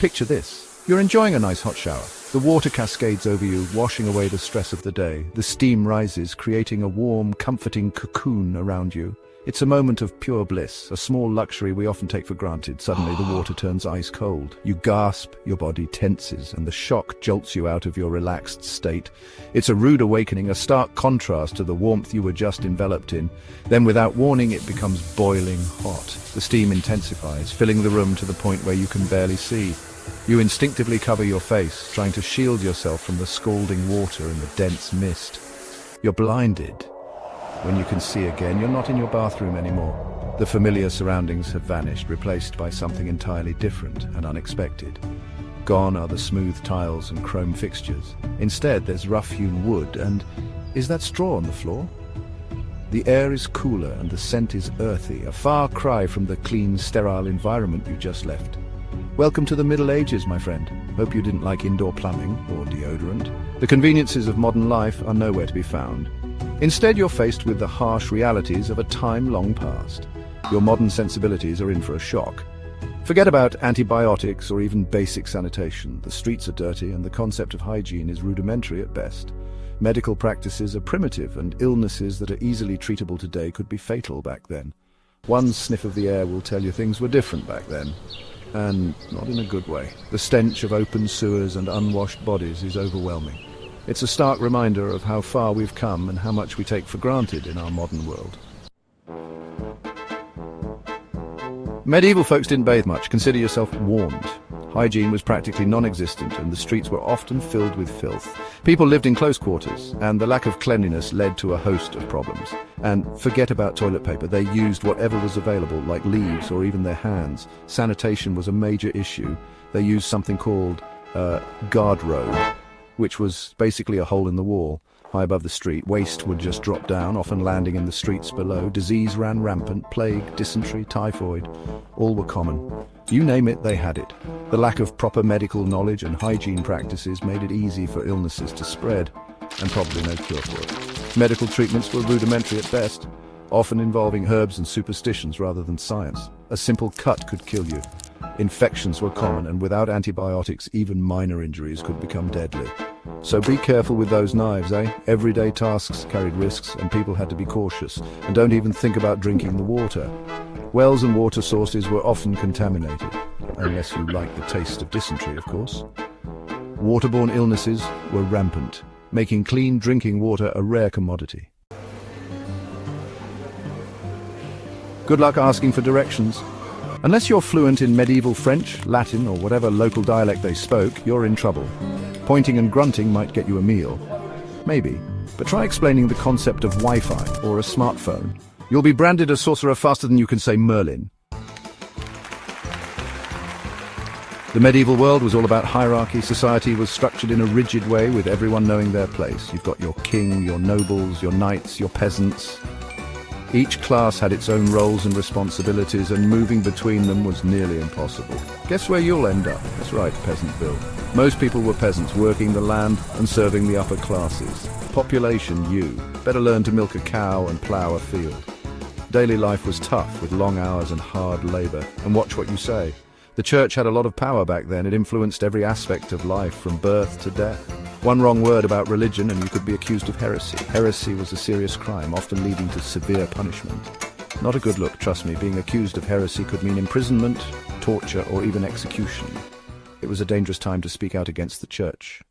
Picture this. You're enjoying a nice hot shower. The water cascades over you, washing away the stress of the day. The steam rises, creating a warm, comforting cocoon around you. It's a moment of pure bliss, a small luxury we often take for granted. Suddenly the water turns ice cold. You gasp, your body tenses, and the shock jolts you out of your relaxed state. It's a rude awakening, a stark contrast to the warmth you were just enveloped in. Then without warning, it becomes boiling hot. The steam intensifies, filling the room to the point where you can barely see. You instinctively cover your face, trying to shield yourself from the scalding water and the dense mist. You're blinded. When you can see again, you're not in your bathroom anymore. The familiar surroundings have vanished, replaced by something entirely different and unexpected. Gone are the smooth tiles and chrome fixtures. Instead, there's rough-hewn wood and... is that straw on the floor? The air is cooler and the scent is earthy, a far cry from the clean, sterile environment you just left. Welcome to the Middle Ages, my friend. Hope you didn't like indoor plumbing or deodorant. The conveniences of modern life are nowhere to be found. Instead, you're faced with the harsh realities of a time long past. Your modern sensibilities are in for a shock. Forget about antibiotics or even basic sanitation. The streets are dirty and the concept of hygiene is rudimentary at best. Medical practices are primitive and illnesses that are easily treatable today could be fatal back then. One sniff of the air will tell you things were different back then. And not in a good way. The stench of open sewers and unwashed bodies is overwhelming. It's a stark reminder of how far we've come and how much we take for granted in our modern world. Medieval folks didn't bathe much. Consider yourself warned. Hygiene was practically non-existent and the streets were often filled with filth. People lived in close quarters and the lack of cleanliness led to a host of problems. And forget about toilet paper. They used whatever was available, like leaves or even their hands. Sanitation was a major issue. They used something called guardrobe, which was basically a hole in the wall, high above the street. Waste would just drop down, often landing in the streets below. Disease ran rampant. Plague, dysentery, typhoid, all were common. You name it, they had it. The lack of proper medical knowledge and hygiene practices made it easy for illnesses to spread, and probably no cure for it. Medical treatments were rudimentary at best, often involving herbs and superstitions rather than science. A simple cut could kill you. Infections were common, and without antibiotics, even minor injuries could become deadly. So be careful with those knives, eh? Everyday tasks carried risks, and people had to be cautious. And don't even think about drinking the water. Wells and water sources were often contaminated, unless you like the taste of dysentery, of course. Waterborne illnesses were rampant, making clean drinking water a rare commodity. Good luck asking for directions. Unless you're fluent in medieval French, Latin, or whatever local dialect they spoke, you're in trouble. Pointing and grunting might get you a meal. Maybe, but try explaining the concept of Wi-Fi or a smartphone. You'll be branded a sorcerer faster than you can say Merlin. The medieval world was all about hierarchy. Society was structured in a rigid way with everyone knowing their place. You've got your king, your nobles, your knights, your peasants. Each class had its own roles and responsibilities, and moving between them was nearly impossible. Guess where you'll end up? That's right, Peasantville. Most people were peasants, working the land and serving the upper classes. Population, you. Better learn to milk a cow and plough a field. Daily life was tough, with long hours and hard labour. And watch what you say. The church had a lot of power back then. It influenced every aspect of life, from birth to death. One wrong word about religion and you could be accused of heresy. Heresy was a serious crime, often leading to severe punishment. Not a good look, trust me. Being accused of heresy could mean imprisonment, torture, or even execution. It was a dangerous time to speak out against the church.